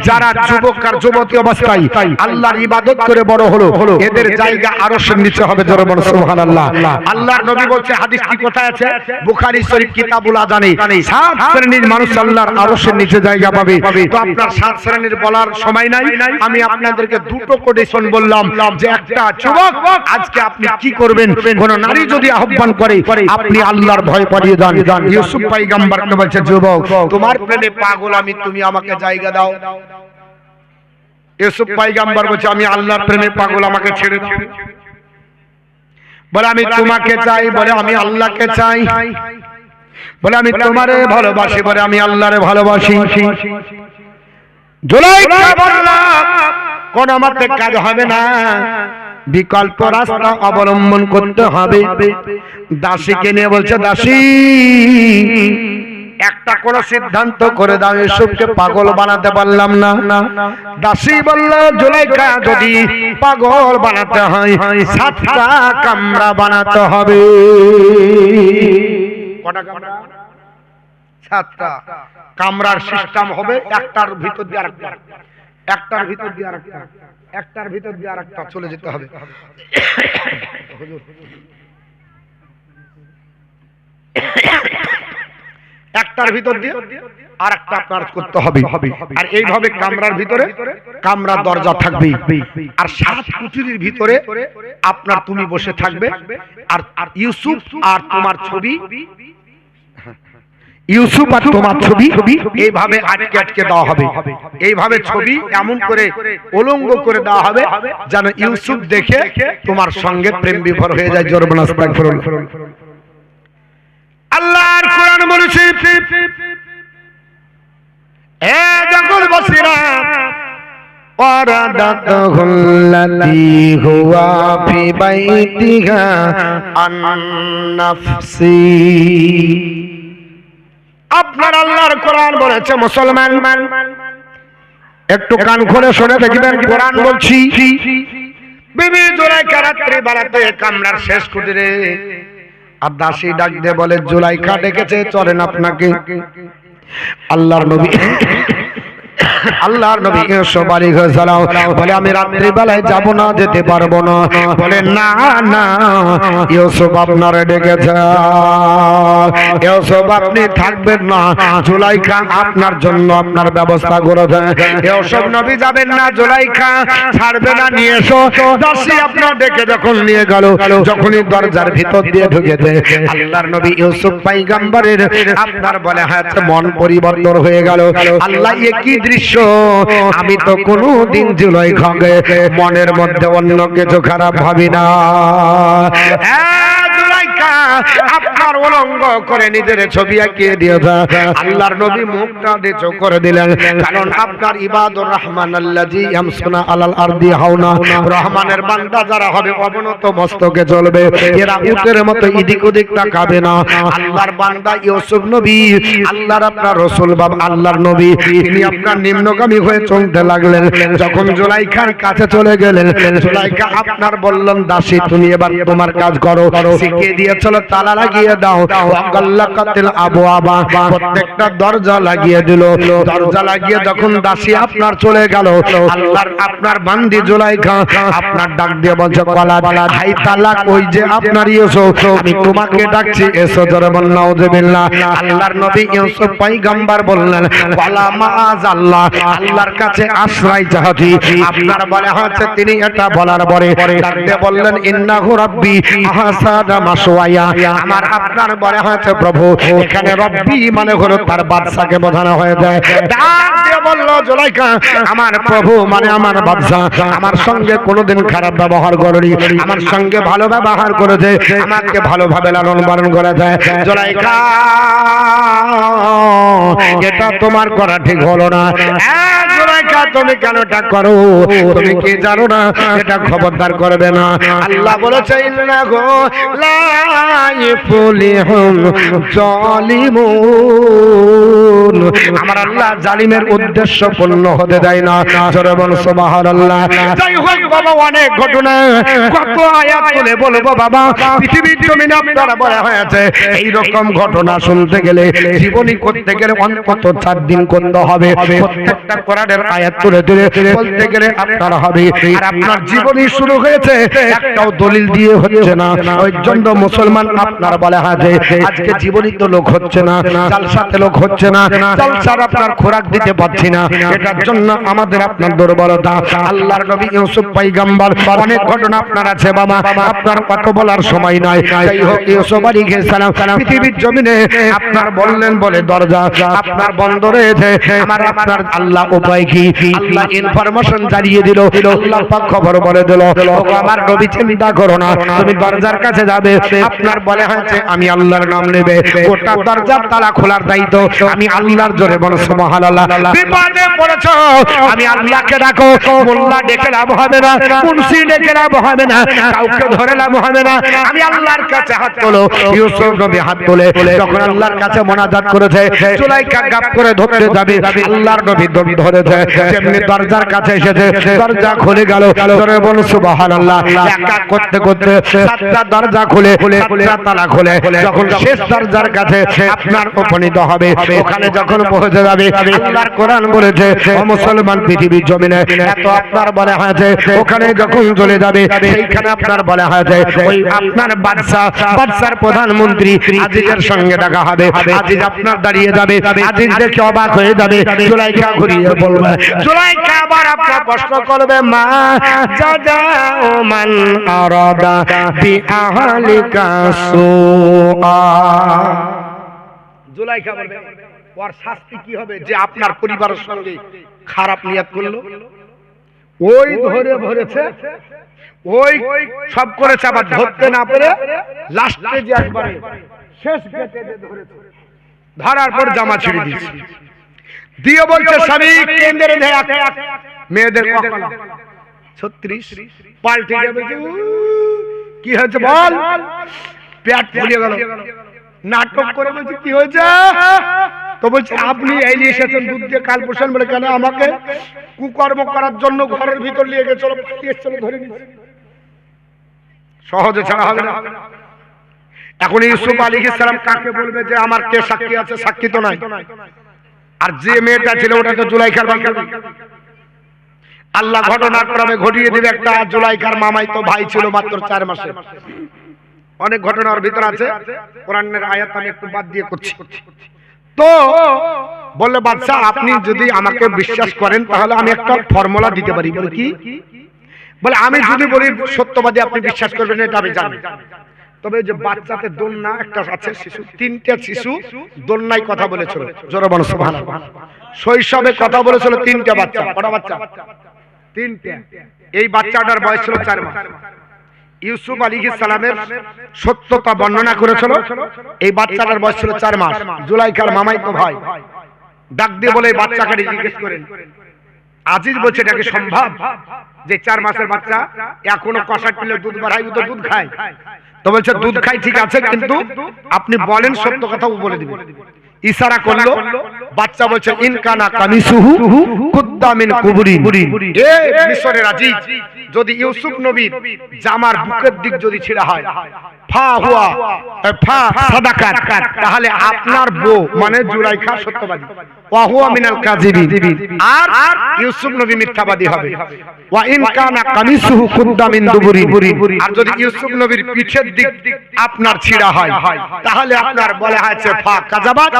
যারা যুবক আর যুবতী অবস্থায় আল্লাহর ইবাদত করে বড় হলো এদের জায়গা আরশের নিচে হবে। জোরে বলো সুবহানাল্লাহ। আল্লাহর নবী বলছে, হাদিসটি কোথায় আছে? বুখারী শরীফ কিতাবুল আযানে, 7 শ্রেণীর মানুষ আল্লাহর আরশের নিচে জায়গা পাবে। তো আপনার 7 শ্রেণীর বলার সময় নাই, আমি আপনাদেরকে দুটো কন্ডিশন বললাম যে একটা যুবক আজকে আপনি কি করবেন, কোন নারী যদি আহ্বান করে আপনি আল্লাহর ভয় পালিয়ে যান। ইউসুফ পয়গম্বরকে বলছে যুবক তোমার প্রেমে পাগল আমি, তুমি আমাকে জায়গা দাও। ইউসুফ পয়গম্বর বলছে আমি আল্লাহর প্রেমে পাগল, আমাকে ছেড়ে দাও। বলে আমি তোমাকে চাই, বলে আমি আল্লাহকে চাই। বলে আমি তোমারে ভালোবাসি, বলে আমি আল্লাহরে ভালোবাসি। জুলাইখা বলল কোন মতে কাজ হবে না, বিকল্প রাস্তা অবলম্বন করতে হবে। দাসীকে নিয়ে বলছে দাসী একটা কোন সিদ্ধান্ত করে দাও, ইউসুফকে পাগল বানাতে পারলাম না। দাসী বলল জুলাইখা যদি পাগল বানাতে হয় 7টা কামরা বানাতে হবে। কটা কামরা? 7টা কামরার সিস্টেম হবে, একটার ভিতর দিয়ে আরেকটা, একটার ভিতর দিয়ে আরেকটা, একটার ভিতর দিয়ে আরেকটা চলে যেতে হবে। একটার ভিতর দিয়ে আর একটা আপনার করতে হবে। আর এইভাবে কামরার ভিতরে কামরার দরজা থাকবে, আর 7 কুঠুরির ভিতরে আপনার তুমি বসে থাকবে, আর ইউসুফ আর তোমার ছবি, ইউসুফ আর তোমার ছবি এইভাবে আটকে আটকে দেওয়া হবে। এইভাবে ছবি এমন করে উলঙ্গ করে দেওয়া হবে যেন ইউসুফ দেখে তোমার সঙ্গে প্রেম বিভোর হয়ে যায়। জোরে বলুন আস্তাগফিরুল্লাহ। আল্লাহর কোরআন বলেছে এ জগৎ বসিরা ওয়ারাদাতুল্লাতি হুয়া ফি বাইতিহা আন নাফসি। আপনার আল্লাহর কোরআন বলেছে মুসলমান একটু কান খুলে শুনে দেখবেন, কোরআন বলছি বিবি জুলাইখা রাত্রি বেলাতে কামরার শেষ কুটিরে, আর দাসী ডাক দিয়ে বলে জুলাইখা ডেকেছে চলেন আপনাকে। আল্লাহর নবী আল্লাহর নবী ইউসুফ আলাইহিস সালাম বলে আমি রাত্রি বেলায় যাব না, যেতে পারবো না। বলে না না ইউসুফ আপনারে ডেকেছে, ইউসুফ আপনি থাকবেন না, জুলাইখা আপনার জন্য আপনার ব্যবস্থা করেছে। ইউসুফ নবী যাবেন না, জুলাইখা ছাড়বে না, নিয়ে এসো। দাসী আপনার ডেকে যখন নিয়ে গেল, যখনই দরজার ভিতর দিয়ে ঢুকেছে আল্লাহর নবী ইউসুফ পয়গম্বরের আপনার বলে হাতে মন পরিবর্তন হয়ে গেল। আল্লাহ কি দৃশ্য, আমি তো কোনদিন জুলাইখাকে মনের মধ্যে অন্য কিছু খারাপ ভাবি না। জুলাইখা আপনার উলঙ্গ করে নিজের ছবি আঁকিয়ে দিয়েছে। আল্লাহর নবী মুখটা নিচু করে দিলেন, কারণ আপনার ইবাদুর রহমান আল্লাযী ইয়ামশুনা আলাল আরদি হাওনা, রহমানের বান্দা যারা হবে অবনত মস্তকে চলবে, এরা উটের মতো এদিক ওদিক তাকাবে না। আল্লাহর বান্দা ইউসুফ নবী, আল্লাহর আপনার রাসূল বাবা আল্লাহর নবী, তিনি আপনার নিম্নগামী হয়ে চলতে লাগলেন। যখন জুলাইখার কাছে চলে গেলেন, জুলাইখা আপনার বললেন, দাসী তুমি এবার তোমার কাজ করো, শিখিয়ে দিয়েছিল তালা লাগিয়ে দাও। ওয়াগাল্লাকাতিল আবওয়াবা, প্রত্যেকটা দরজা লাগিয়ে দিল। দরজা লাগিয়ে যখন দাসী আপনার চলে গেল, আল্লাহর আপনার বান্দি জুলাইখা আপনার ডাক দিয়ে বলছে, কলা হাই তালাক, ওই যে আপনার ইউসুফ, আমি তোমাকে ডাকছি, এসো। জোরে বল নাউযুবিল্লাহ। আল্লাহর নবী ইউসুফ পয়গম্বর বললেন, ওয়ালা মাআযাল্লাহ, আল্লাহর কাছে আশ্রয় চাহি। আপনার বলা হচ্ছে, তিনি এটা বলার পরে ডাক দিয়ে বললেন, ইন্নাহু রাব্বি আহসানা মাসওয়ায়া, আমার আপনার বলা হচ্ছে প্রভু, এখানে রব্বি মানে হলো তার বাদশাকে বোঝানো হয়ে যায়। ডাক দিয়ে বলল জুলাইখা, আমার প্রভু মানে আমার বাদশা আমার সঙ্গে কোনোদিন খারাপ ব্যবহার করেনি, আমার সঙ্গে ভালো ব্যবহার করেছে, আমাকে ভালোভাবে লালন পালন করেছে। জুলাইখা, এটা তোমার করা ঠিক হলো না। জুলাইখা, তুমি কেন এটা করো? তুমি কি জানো না এটা খবরদার করবে না? আল্লাহ বলেছে, ইন্নাহু লা ইফলিহুল জালিমুন, আমার আল্লাহ জালিমের উদ্দেশ্য পূর্ণ হতে দেয় না। জোরে বল সুবহানাল্লাহ। যাই হোক বাবা, অনেক ঘটনা, কত আয়াত তুলে বলবো বাবা, পৃথিবীর জমিনে আপনারা বলা হয়েছে এই রকম ঘটনা শুনতে গেলে, জীবনী করতে গেলে অন্তত 4 দিন করতে হবে। প্রত্যেকটা কোরআনের আয়াত তুলে তুলে বলতে গেলে আপনার হবে। আর আপনার জীবনী শুরু হয়েছে একটাও দলিল দিয়ে হচ্ছে না, ওই জন্য মুসলমান আপনার বলা হয়েছে আজকে জীবনী তো লোক হচ্ছে না, জালসাতে লোক হচ্ছে না, জালসার আপনার খোরাক দিতে পারছি না, এটার জন্য আমাদের আপনার দুর্বলতা। আল্লাহর নবী ইউসুফ পয়গম্বর অনেক ঘটনা আপনার আছে বাবা, আপনার কত বলার সময় নাই। যাই হোক, ইউসুফ আলাইহিস সালাম পৃথিবীর জমিনে আপনার বললেন বলে দরজা আপনার বন্ধ রয়েছে, আমার আপনার আল্লাহ উপায় কি? আল্লাহ ইনফরমেশন জানিয়ে দিল, আল্লাহ পাক খবর বলে দিল, ওগো আমার নবী চিন্তা করো না, তুমি দরজার কাছে যাবে, আপনার বলে হয়েছে আমি আল্লাহর নাম নেবে, গোটা দরজার তালা খোলার দায়িত্ব আমি আল্লাহর। জোরে বলো সুবহানাল্লাহ। বিপদে পড়েছো, আমি আল্লাহকে ডাকো, মোল্লা ডেকে লাভ হবে না, মুন্সি ডেকে লাভ হবে না, কাউকে ধরে লাভ হবে না, আমি আল্লাহর কাছে হাত তোলো। ইউসুফ নবী হাত তোলে, যখন আল্লাহর কাছে মোনাজাত করেছে, জুলাইখা গাপ করে ধরতে যাবে, আল্লাহর নবী দড়ি ধরেছে, যেমনি দরজার কাছে এসেছে, দরজা খুলে গেল। জোরে বলো সুবহানাল্লাহ। এক এক করতে করতে 7টা দরজা খুলে, 7টা তালা খুলে, যখন শেষ দরজার কাছে আপনার উপনীত হবে, ওখানে যখন পৌঁছে যাবে, আল্লাহর কোরআন বলেছে, ও মুসলমান পৃথিবীর জমিনে এত আপনার বলা হয়েছে, ওখানে যখন চলে যাবে সেইখানে আপনার বলা হয়েছে ওই আপনার বাদশার প্রধানমন্ত্রী আজিজের সঙ্গে দেখা হবে। আজিজ আপনার দাঁড়িয়ে যাবে, আজিজ দেখে অবাক হয়ে যাবে। জুলাইখা ঘুরিয়ে বলবে, জুলাইখা আবার আপনার প্রশ্ন করবে, মা জাযাউ মান আরাদা বিআহলিকা সুআ। জুলাইখা বলবে, ওর শাস্তি কি হবে যে আপনার পরিবারের সঙ্গে খারাপ নিয়ত করলো? ওই ধরে ধরেছে, ওই সব করেছে, আবার ধরতে না পেরে লাস্টে যে একবারে শেষ গেটে ধরেছে, ধরার পর জামা ছিঁড়ে দিয়েছে, দিয়ে বলছে স্বামী কেন্দ্রে মেয়েদের কখনো 36 পাল্টে যাবে। কি হয়েছে বল? পেট ফুলিয়ে গেল, নাটক করে বলছে কি হয়েছে? তো বলছে আপনি এই নিয়ে এসেছেন দুধ দিয়ে কাল পোষণ বলে, কেন আমাকে কুকর্ম করার জন্য ঘরের ভিতর নিয়ে গেছিল, ধরে নিয়েছে, সহজে ছাড়া হবে না। এখন ইউসুফ আলাইহিস সালাম কাকে বলবে যে আমার কে সাক্ষী আছে? সাক্ষী তো নাই। আর যে মেয়েটা ছিল ওটা তো জুলাইখার বান্ধবী। আল্লাহ ঘটনাক্রমে ঘটিয়ে দিবে একটা, জুলাইখার মামাই তো ভাই ছিল মাত্র 4 মাসে। অনেক ঘটনার ভিতর আছে, কোরআনের আয়াত আমি একটু বাদ দিয়ে করছি। তো বললে বাদশা আপনি যদি আমাকে বিশ্বাস করেন তাহলে আমি একটা ফর্মুলা দিতে পারি। বলে কি? বলে আমি যদি বলি সত্যবাদী আপনি বিশ্বাস করবেন, এটা আমি জানি। তবে যে বাচ্চাতে দোলনা একটা আছে, শিশু 3টা শিশু দোলনায় কথা বলেছিল, জোরে বলো সুবহানাল্লাহ। শৈশবে কথা বলেছিল 3টা বাচ্চা। কটা বাচ্চা? 3টা। এই বাচ্চাটার বয়স ছিল 4 মাস। ইউসুফ আলাইহিস সালামের সত্যতা বর্ণনা করেছিল। এই বাচ্চাটার বয়স ছিল 4 মাস। জুলাইখার মামাইতো ভাই ডাক দিয়ে বলে বাচ্চাকে জিজ্ঞেস করেন, আজিজ বলছে এটা কি সম্ভব যে 4 মাসের বাচ্চা এখনো কষা পিলে দুধ বাড়ায়, ও তো দুধ খায়। তো বলছে দুধ খাই ঠিক আছে, কিন্তু আপনি বলেন সত্য কথা বলে দিবেন। ইশারা করলো, বাচ্চা বলছে ইনকানা কামিসুহু কুদ্দা মিন কুবরিন। এ মিশরের আজিজ, যদি ইউসুফ নবীর জামার বুকের দিক যদি ছিঁড়া হয়, ফা হুয়া ফা সাদাকাত, তাহলে আপনার বউ মানে জুলাইখা সত্যবাদী, ওয়া হুয়া মিনাল কাযিবিন, আর ইউসুফ নবী মিথ্যাবাদী হবে। ওয়া ইন কানা কামিসুহু কুদ্দা মিন দুবুরিন, আর যদি ইউসুফ নবীর পিঠের দিক আপনার ছিঁড়া হয়, তাহলে আপনার বলা হয়েছে ফা কাযাবাত,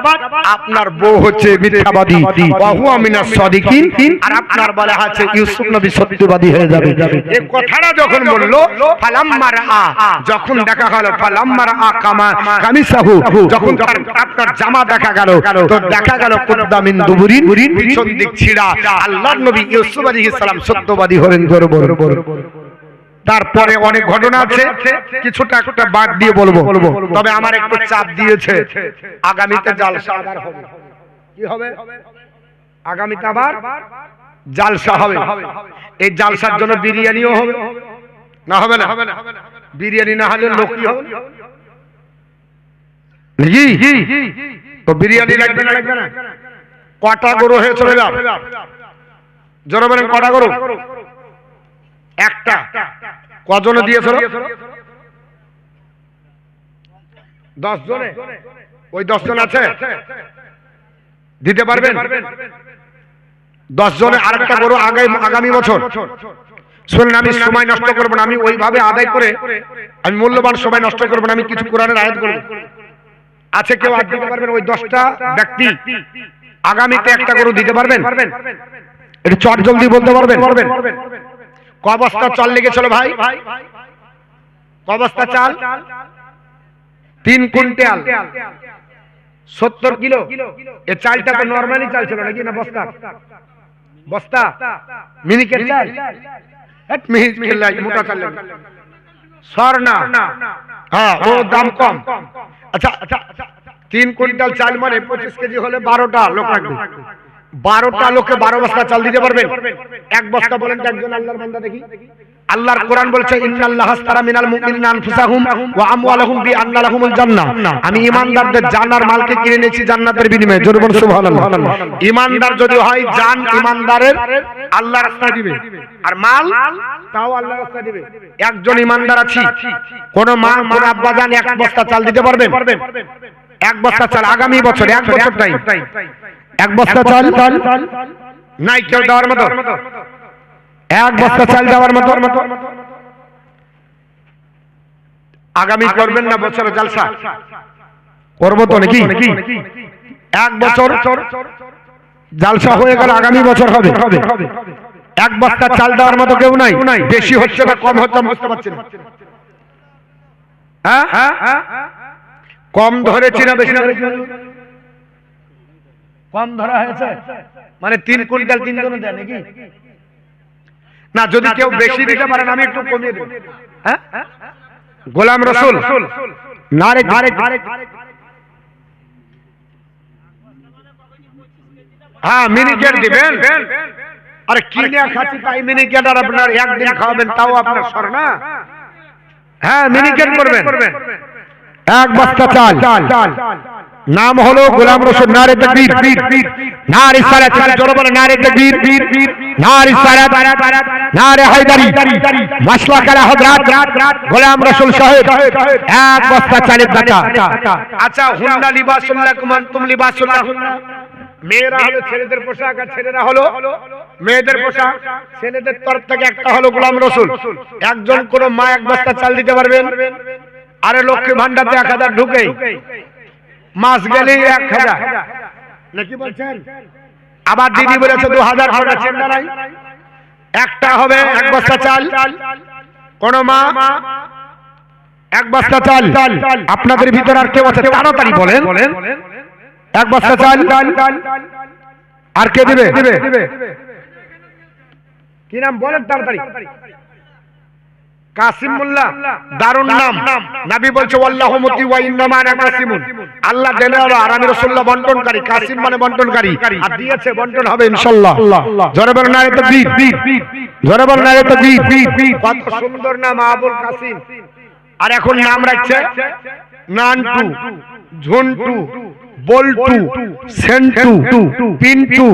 আপনার বউ হচ্ছে মিথ্যাবাদী, ওয়া হুয়া মিনাস সাদিকিন, আর আপনার বলা হয়েছে ইউসুফ নবী সত্যবাদী হয়ে যাবে। এই কথাটা যখন বললো, ফালাম্মা রাআ, যখন দেখা হলো, ফালাম্মা রাআ কামিসাহু, যখন আপনার জামা দেখা গেল, তো দেখা গেল কুদ্দা মিন দুবুরিন, পিছন দিক ছিঁড়া। আল্লাহর নবী ইউসুফ আলাইহিস সালাম সত্যবাদী হলেন। তারপরে অনেক ঘটনা আছে, কিছুটা একটা বাদ দিয়ে বলবো, তবে আমার একটু চাপ দিয়েছে, আগামীতে জালসা আবার হবে। কি হবে? আগামীতে আবার জালসা হবে। এই জালসার জন্য বিরিয়ানিও হবে, না হবে না? বিরিয়ানি না হলে লোক কি হবে? তো বিরিয়ানি লাগবে না, লাগবে না? কটা গরু হয়ে চলে যাও, জোরে বলেন কটা গরু? একটা। কজনে দিয়েছিল? 10 জনে। ওই 10 জন আছে, দিতে পারবেন? 10 জনে আরেকটা গরু আগামী বছর। শুনুন, আমি সময় নষ্ট করব না, আমি ওইভাবে আদায় করে আমি মূল্যবান সময় নষ্ট করব না, আমি কিছু কোরআনের আয়াত করব। আছে কেউ আজ দিতে পারবেন? ওই 10টা ব্যক্তি আগামীতে একটা গরু দিতে পারবেন? এটা চট জলদি বলতে পারবেন? ক বস্তা চাল লেগেছিল ভাই? ক বস্তা চাল? 3 কুইন্টাল 70 কিলো। এই চালটা তো নরমালি চাল ছিল নাকি, না বস্তা? বস্তা মিনিকেট চাল, মিনিকেট লাই মোটা চাল লাগে স্বর্ণা। হ্যাঁ, ও দাম কম। আচ্ছা, 3 কুইন্টাল চাল মানে 25 কেজি হলে 12টা লোক লাগবে। 12টা লোকে 12 বস্তা চাল দিতে পারবেন? এক বস্তা বলেন তো একজন আল্লাহর বান্দা দেখি। আল্লাহর কোরআন বলছে ইন্নাল্লাহা আশতারা মিনাল মুমিনিনা আনফুসাহুম ওয়া আমওয়ালাহুম বিআন্না লাহুমুল জান্নাহ। আমি ঈমানদারদের জান আর মালকে কিনে নিয়েছি জান্নাতের বিনিময়ে। জোরে বলুন সুবহানাল্লাহ। ঈমানদার যদি হয়, জান ঈমানদারের আল্লাহর রাস্তায় দিবে, আর মাল তাও আল্লাহর রাস্তায় দিবে। একজন ঈমানদার আছি, কোন মা কোন আব্বা জান এক বস্তা চাল দিতে পারবেন? এক বস্তা চাল আগামী বছর, এক বছর টাইম, এক বস্তা চাল নাই কেউ দেওয়ার মতো, এক বস্তা চাল দেওয়ার মতো। আগামী করবেন না বছরে জালসা? করবো তো নাকি? এক বছর জালসা হয়ে গেল, আগামী বছর হবে। এক বস্তা চাল দেওয়ার মতো কেউ নাই? বেশি হচ্ছে না কম হচ্ছে বুঝতে পারছি না। হ্যাঁ, কম ধরেছি না বেশি ধরেছি? কম ধরা হয়েছে মানে 3 কুইন্টাল 3 জনে দেয় নাকি? না, যদি কেউ বেশি দিতে পারেন আমি একটু কমিয়ে দেব। হ্যাঁ, গোলাম রসুল নারে হ্যাঁ মিনিকেট দিবেন। আরে কিনে খাচ্ছি তাই মিনিকেট, আর আপনার একদিন খাওয়াবেন তাও আপনার স্বর্ণা। হ্যাঁ, মিনিকেট করবেন। এক বস্তা চাল, নাম হলো গোলাম রসুল। নারে তাকবীর, নারে সালাত, জোরে বলে নারে তাকবীর, নারে সালাত, নারে হায়দারি, মাসলা কালা হযরত গোলাম রসুল সাহেব। এক বস্তা চালের টাকা। আচ্ছা, হুন্না লিবাসুল লাকুম আনতুম লিবাসুল লাহুম। মেয়েরা হলো ছেলেদের পোশাক, আর ছেলেরা হলো মেয়েদের পোশাক। ছেলেদের তরফ থেকে একটা হলো গোলাম রসুল। একজন কোন মা এক বস্তা চাল দিতে পারবেন? আরে লক্ষ্মী ভান্ডারতে 1000 ঢুকে, মাস গেলেই 1000 নাকি বলছেন? আবার দিদি বলেছে 2000 টাকা চিন্তা নাই, একটা হবে এক বস্তা চাল। কোন মা এক বস্তা চাল। আপনাদের ভিতর আর কেউ আছে? তাড়াতাড়ি বলেন, এক বস্তা চাল। আর কে দিবে? কি নাম বলেন তাড়াতাড়ি। কাসিম মোল্লা, দারুন নাম। নবী বলছে আল্লাহু মুতি ওয়া ইন্নামা আনা কাসিমুন, আল্লাহ দেনে হলো আর আমি রাসূলুল্লাহ বন্টনকারী। কাসিম মানে বন্টনকারী, আর দিয়েছে বন্টন হবে ইনশাআল্লাহ। জোরে বলেন নারে তাকবীর, জোরে বলেন নারে তাকবীর। কত সুন্দর নাম আবুল কাসিম। আর এখন নাম রাখছে নানটু, ঝন্টু, বল্টু, সেন্টু, পিন্টু,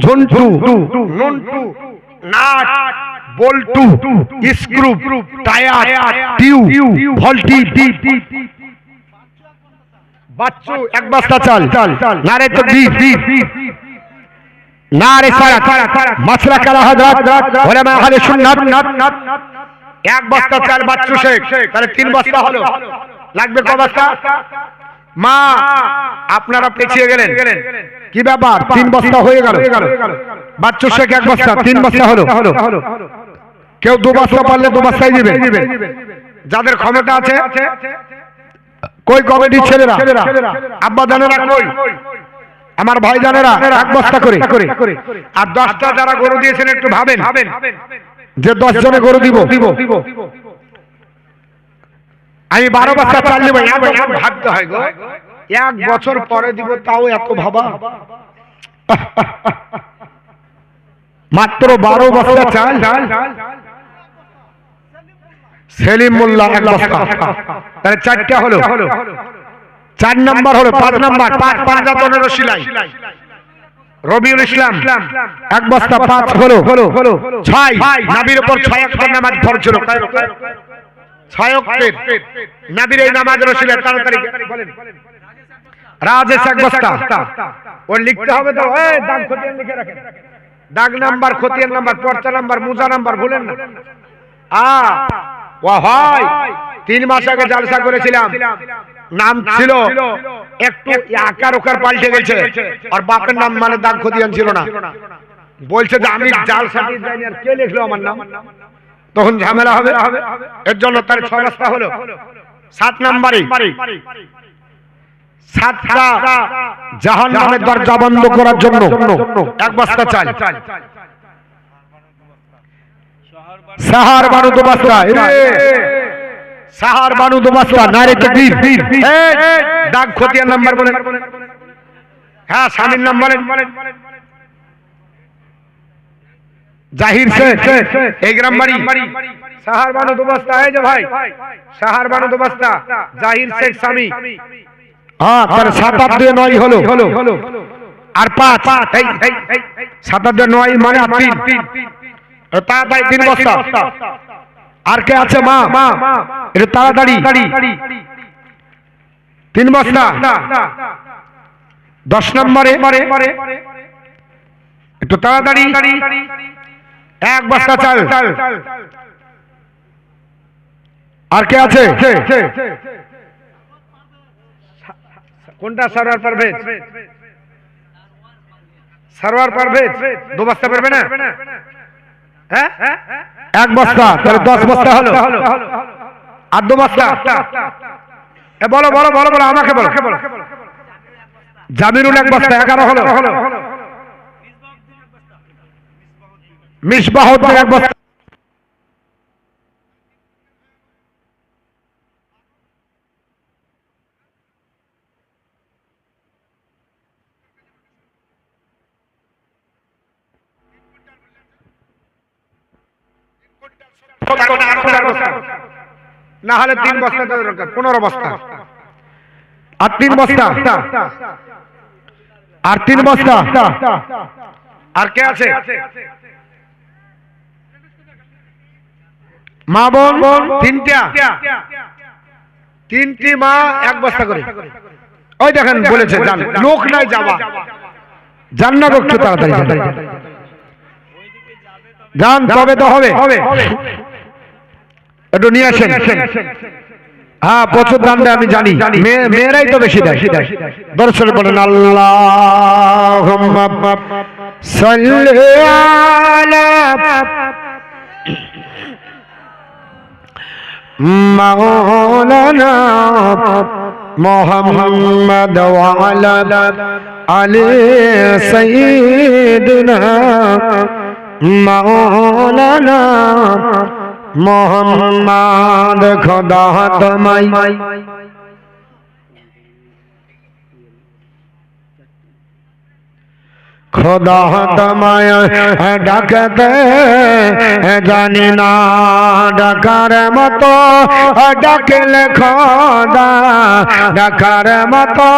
ঝন্টু, নন্টু, নাট, বল্টু, স্ক্রু, টায়ার, টিউ, ভল্টি, বাচ্চু, এক বস্তা চাল। নারে তাকবীর, নারে সালাত, মাসলা কালা হযরত উলামা আহলে সুন্নাত। এক বস্তা চাল বাচ্চু শেখ, তাহলে 3 বস্তা হলো। লাগবে ক বস্তা? মা আপনারা পেছিয়ে গেলেন, কি ব্যাপার? 3 বস্তা হয়ে গেল। বাচ্চু শেখ 1 বস্তা, 3 বস্তা হলো। কেউ 2 বস্তা পারলে 2 বস্তাই দিবে। যাদের ক্ষমতা আছে, কই কমিটির ছেলেরা, আব্বা জানেরা কই, আমার ভাই জানেরা 1 বস্তা করে। আর 10টা যারা গরু দিয়েছেন একটু ভাবেন যে 10 জনে গরু দিব। আমি 12 বস্তা চাল দিব। ভাবতে হয় গো, 1 বছর পরে দিব, তাও এত ভাবা। মাত্র 12 বস্তা চাল। সেলিম মোল্লা 1 বস্তা, তাহলে 4টা হলো। 4 নাম্বার হলো, 5 নাম্বার 5 পাঞ্জাতনের রশিলাই রবিউল ইসলাম 1 বস্তা, 5 হলো। 6 নবীর উপর 6 ওয়াক্ত নামাজ ফরজ ছিল। 6 ওয়াক্তের নবীর এই নামাজের রশিলাই। তাড়াতাড়ি বলেন। রাজেশ 1 বস্তা, ও লিখতে হবে তো, এই দাগ খতিয়ান লিখে রাখেন। দাগ নাম্বার, খতিয়ান নাম্বার, পর্চা নাম্বার, মুজা নাম্বার ভুলেন না। ও হয় 3 মাস আগে জালসা করেছিলাম, নাম ছিল একটু আকার ওকার পাল্টে গেছে, আর বাপের নাম মানে দাগ খতিয়ান ছিল না। বলছে যে আমি জালসা দিয়ে যাইনি, আর কে লিখলো আমার নাম, তখন ঝামেলা হবে। এর জন্য তার 6 বস্তা হলো। 7 নাম্বারে 7টা জাহান্নামের দরজা বন্ধ করার জন্য 1 বস্তা চাল। সাহার বানু 2 বস্তা, সাহার বানু 2 বস্তা। নারে তাকবীর। দাগ খতিয়ান নাম্বার বলেন। হ্যাঁ, স্বামীর নাম বলেন। জাহির শেখ, এই গ্রাম বাড়ি। সাহার বানু 2 বস্তা। এই যে ভাই, সাহার বানু 2 বস্তা, জাহির শেখ স্বামী। হ্যাঁ, তার 7 আর 2 9 হলো। আর 5 7 আর 2 9 মানে 3। তাড়াতাড়ি 3 বস্তা। আর কে আছে? মা, এটা তাড়াতাড়ি 3 বস্তা। 10 নম্বরে একটু তাড়াতাড়ি 1 বস্তা চাল। আর কে আছে? কোনটা? সরওয়ার পারভেজ। সরওয়ার পারভেজ 2 বস্তা পারবে না? হ্যাঁ, 1 বস্তা, তাহলে 10 বস্তা হলো। আর 2 বস্তা। বলো বলো বলো বলো, আমাকে বলো। জামিরুল 1 বস্তা, 11 হলো। মিসবাহুদ্দিন 1 বস্তা। না হলে 3 বস্তা দরকার, 15 বস্তা। আর 3 বস্তা। আর 3 বস্তা। আর কে আছে? মা বোন 3টা। 3টি মা 1 বস্তা করে। ওই দেখেন বলেছে, জান লোক নাই যাওয়া, জান না একটু তাড়াতাড়ি যান, তবে তো হবে। একটু নিয়ে আসেন। হ্যাঁ, প্রচুর দাম দেয় আমি জানি, মেয়েরাই তো বেশি দেয়। দর্শন বলেন আল্লাহুম্মা সাল্লি আলা মাওলানা মুহাম্মদ ওয়া আলা আলি সাইয়্যিদিনা মাওলানা মোহাম্মদ খোদা তোমায় খোদা তোমায় ডাকতে জানি না, ডাকার মতো ডাকলে খোদা, ডাকার মতো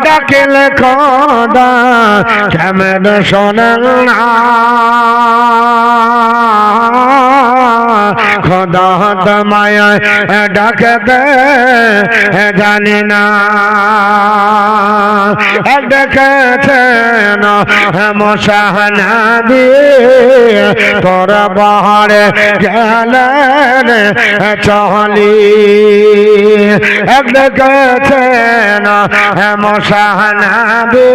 ডাকলে খোদা কেমন শোনেন না। খোদা তোমায় ডাকতে জানি না, ডেকেছেন মশাহনাবি তোর বাহারে গেলেন চলি, ডেকেছেন মশাহনাবি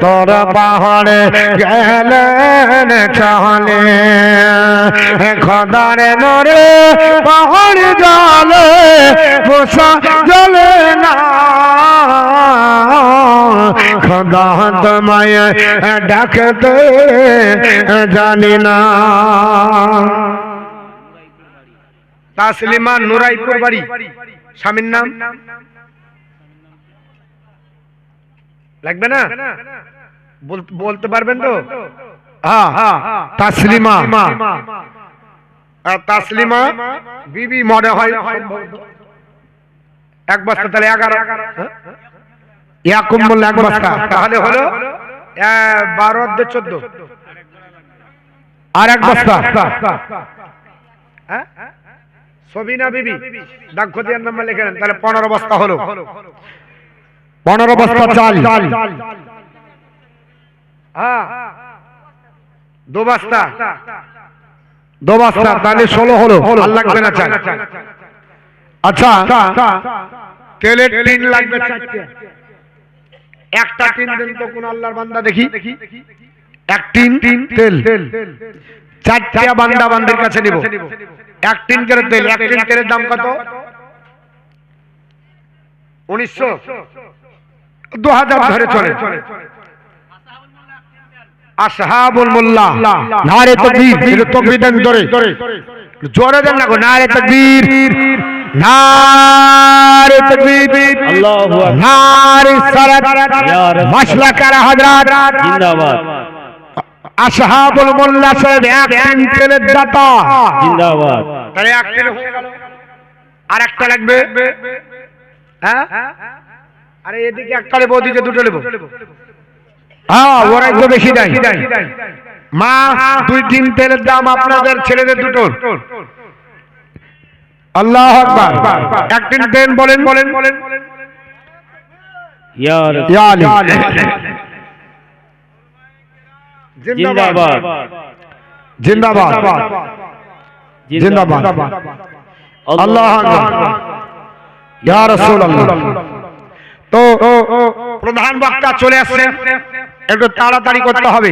তোর বাহারে গেলেন চলে। খোদারে নরে পাহাড় জলে মশা জলে না, খোদা তোমায় ডাকতে জানি না। তাসলিমা নুরাইপুর বাড়ি, স্বামীর নাম লাগবে না, বলতে পারবেন তো? হ্যাঁ, তাসলিমা, তাসলিমা বিবি মনে হয় এক বস্তা, তাহলে 11 ইয়াকুব মোল্লা এক বস্তা, তাহলে হলো 12 14 আর এক বস্তা। সবিনা বিবি ডাকঘটিয়ার নাম লিখে নেন, তাহলে 15 বস্তা হলো। 15 বস্তা চাল, হ্যাঁ 2 বস্তা, 2 বস্তা, তাহলে 16 হলো। আর লাগবে না চাল। আচ্ছা, তেলের টিন লাগবে 4টে, একটা টিন দেন তো কোন আল্লাহর বান্দা দেখি, এক টিন তেল 4টে বান্দা বান্দির কাছে নিব। এক টিন করে তেল, এক টিন তেলের দাম কত? 1900, 2000 ধরে চলে। আসহাবুল মোল্লা নারে তাকবীর, তাকবীর দেন জোরে জোরে দেন না গো, নারে তাকবীর, নারে তাকবীর, আল্লাহু আকবার, নারে সালাত, মাশলাকার হযরত জিন্দাবাদ। আসহাবুল মোল্লা সাহেব এক টিন তেলের দাতা জিন্দাবাদ। তাহলে এক টিন হয়ে গেল, আর একটা লাগবে। হ্যাঁ, আরে এদিকে একটা নেব, ওদিকে দুটো নেব। হ্যাঁ, ওরাই তো বেশি দেয়। মা 2-3 তেলের দাম আপনাদের ছেলেদের দুটো। আল্লাহু আকবার, এক টিন দেন, বলেন বলেন ইয়া আলী জিন্দাবাদ, জিন্দাবাদ, জিন্দাবাদ। আল্লাহু আকবার, ইয়া রাসূলুল্লাহ। তো প্রধান বক্তা চলে আসছেন, একটু তাড়াতাড়ি করতে হবে।